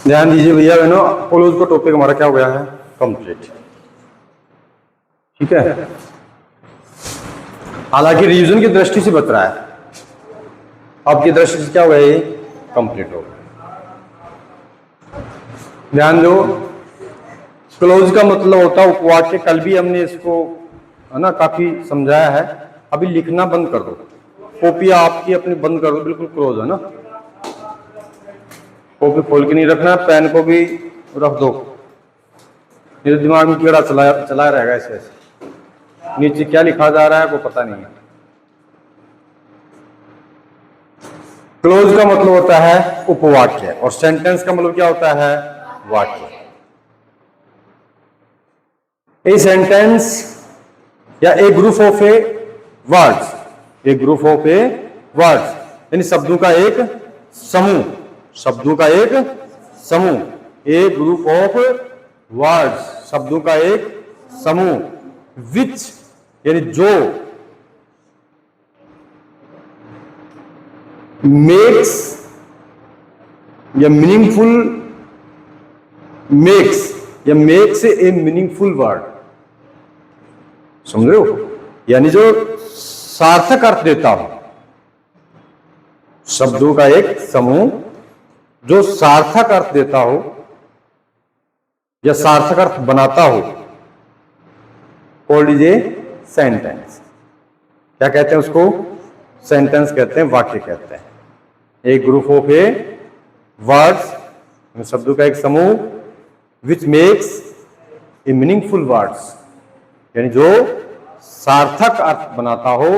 ध्यान दीजिए भैया बहनों, क्लोज का टॉपिक हमारा क्या हो गया है? कंप्लीट। ठीक है, हालांकि रिवीजन की दृष्टि से बच रहा है, आपकी दृष्टि से क्या हो गया? ये कंप्लीट हो गया। ध्यान दो, क्लोज का मतलब होता है उपवाक्य। कल भी हमने इसको है ना काफी समझाया है। अभी लिखना बंद कर दो, कॉपी आपकी अपनी बंद कर दो, बिल्कुल क्लोज है ना। कॉपी खोल के नहीं रखना, पेन को भी रख दो, मेरे दिमाग में कीड़ा चला रहेगा ऐसे ऐसे। नीचे क्या लिखा जा रहा है वो पता नहीं है। क्लोज का मतलब होता है उपवाक्य, और सेंटेंस का मतलब क्या होता है? वाक्य। ए सेंटेंस या a group of a words, a group of a words यानी शब्दों का एक समूह, शब्दों का एक समूह। ए ग्रुप ऑफ वर्ड्स, शब्दों का एक समूह। विच यानी जो, मेक्स या meaningful, makes a meaningful word. समझ रहे हो? यानी जो सार्थक अर्थ देता हो, शब्दों का एक समूह जो सार्थक अर्थ देता हो या सार्थक अर्थ बनाता हो, कॉल्ड इज ए सेंटेंस। क्या कहते हैं उसको? सेंटेंस कहते हैं, वाक्य कहते हैं। ए ग्रुप ऑफ ए वर्ड्स, शब्दों का एक समूह, which makes a meaningful words, यानी जो सार्थक अर्थ बनाता हो,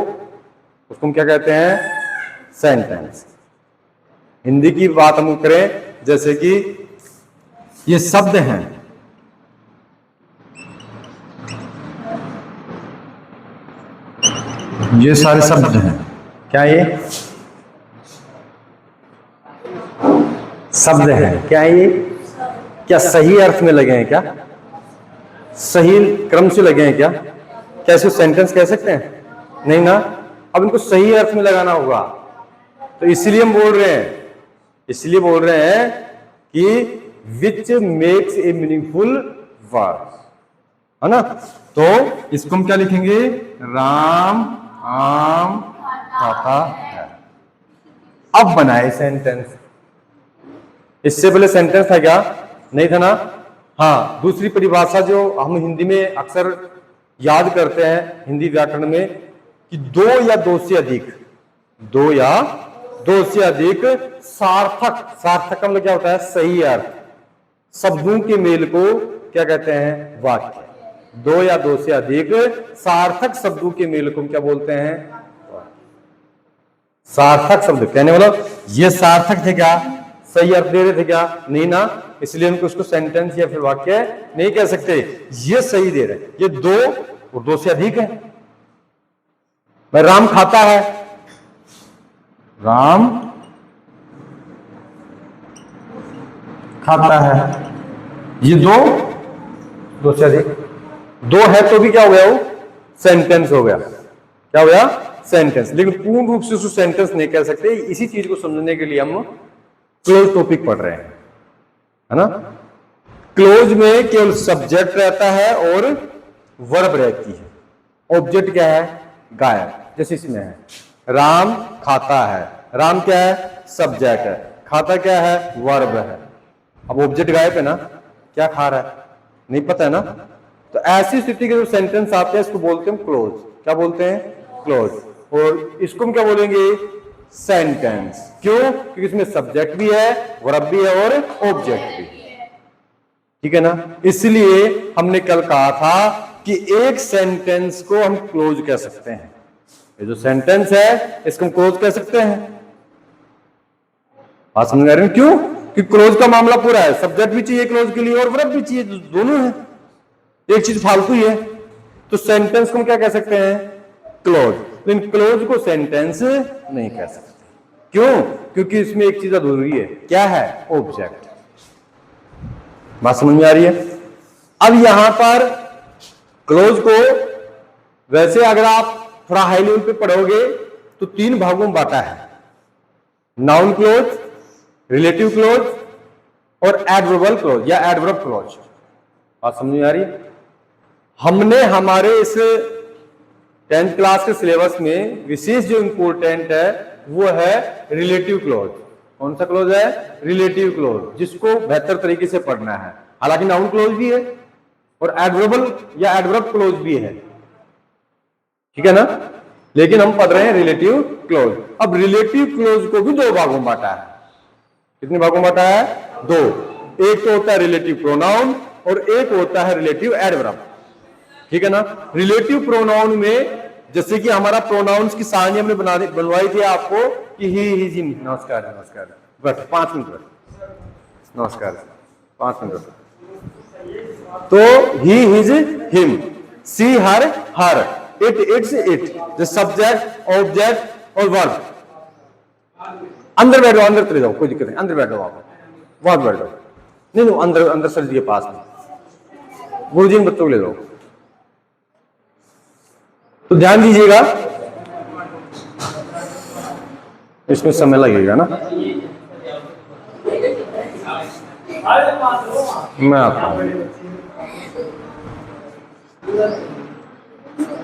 उसको हम क्या कहते हैं? सेंटेंस। हिंदी की बात हम करें, जैसे कि ये शब्द हैं, ये सारे शब्द हैं। क्या ये शब्द हैं? क्या ये क्या सही अर्थ में लगे हैं? क्या सही क्रम से लगे हैं? क्या इसको सेंटेंस कह सकते हैं? नहीं ना। अब इनको सही अर्थ में लगाना होगा, तो इसलिए हम बोल रहे हैं, इसलिए बोल रहे हैं कि which makes a meaningful word, है ना। तो इसको हम क्या लिखेंगे? राम आम खाता है। अब बनाए सेंटेंस। इससे पहले सेंटेंस था क्या? नहीं था ना। हाँ, दूसरी परिभाषा जो हम हिंदी में अक्सर याद करते हैं हिंदी व्याकरण में, कि दो या दो से अधिक, दो या दो से अधिक सार्थक, सार्थक का मतलब क्या होता है? सही अर्थ, शब्दों के मेल को क्या कहते हैं? वाक्य। दो या दो से अधिक सार्थक शब्दों के मेल को हम क्या बोलते हैं? सार्थक शब्द। कहने मतलब ये सार्थक थे क्या? सही अर्थ दे रहे थे क्या? नहीं ना। इसलिए हम उसको सेंटेंस या फिर वाक्य नहीं कह सकते। ये सही दे रहे, ये दो और दो से अधिक है। राम खाता है, राम खाता है, ये दो से अधिक, दो है तो भी क्या हो गया? वो सेंटेंस हो गया। क्या हो गया? सेंटेंस। लेकिन पूर्ण रूप से उसको सेंटेंस नहीं कह सकते। इसी चीज को समझने के लिए हम क्लोज टॉपिक पढ़ रहे हैं, है ना। क्लोज में केवल सब्जेक्ट रहता है और वर्ब रहती है। ऑब्जेक्ट क्या है? गायब। जैसे इसमें है राम खाता है, राम क्या है? सब्जेक्ट है, खाता क्या है? वर्ब है। अब ऑब्जेक्ट गायब है ना, क्या खा रहा है? नहीं पता है ना। तो ऐसी स्थिति के जो सेंटेंस आते हैं इसको बोलते हैं क्लोज। क्या बोलते हैं? क्लोज। और इसको हम क्या बोलेंगे? सेंटेंस। क्यों? क्योंकि इसमें सब्जेक्ट भी है, वर्ब भी है और ऑब्जेक्ट भी। ठीक है ना। इसलिए हमने कल कहा था कि एक सेंटेंस को हम क्लोज कह सकते हैं। ये जो सेंटेंस है इसको हम क्लोज कह सकते हैं। बात समझ रहे हैं? क्यों? कि क्लोज का मामला पूरा है, सब्जेक्ट भी चाहिए क्लोज के लिए और वर्ब भी चाहिए, दोनों है। एक चीज फालतू ही है, तो सेंटेंस को हम क्या कह सकते हैं? क्लोज। लेकिन क्लोज को सेंटेंस नहीं कह सकते। क्यों? क्योंकि इसमें एक चीज अधूरी है। क्या है? ऑब्जेक्ट। बात समझ में आ रही है? अब यहां पर क्लोज को वैसे अगर आप थोड़ा हाई लेवल पे पढ़ोगे तो तीन भागों में बांटा है। नाउन क्लोज, रिलेटिव क्लोज और एडवर्बल क्लॉज या एडवर्ब क्लॉज। बात समझ में आ रही है? हमने हमारे इस 10th क्लास के सिलेबस में विशेष जो इंपॉर्टेंट है वो है रिलेटिव क्लॉज। कौन सा क्लॉज है? रिलेटिव क्लॉज, जिसको बेहतर तरीके से पढ़ना है। हालांकि नाउन क्लॉज भी है और एडवर्बल या एडवर्ब क्लॉज भी है, ठीक है ना, लेकिन हम पढ़ रहे हैं रिलेटिव क्लॉज। अब रिलेटिव क्लॉज को भी दो भागों में बांटा है। कितने भागों में बांटा है? दो। एक तो होता है रिलेटिव प्रोनाउन और एक होता है रिलेटिव एडवर्ब, ठीक है ना। रिलेटिव प्रोनाउन में जैसे कि हमारा प्रोनाउंस की सारणी हमने बनवाई थी आपको कि ही हिज हिम। नमस्कार नमस्कार, बस 5 मिनट बस, नमस्कार 5 मिनट। तो he his him, she her her, it its it, the subject object और वर्ब। अंदर बैठो, अंदर चले जाओ, कोई दिक्कत नहीं, अंदर बैठो आप, वहां बैठ जाओ। नहीं अंदर, अंदर सर जी के पास में, गुरु जी बच्चों को ले जाओ। तो ध्यान दीजिएगा, इसमें समय लगेगा ना, मैं आता हूं।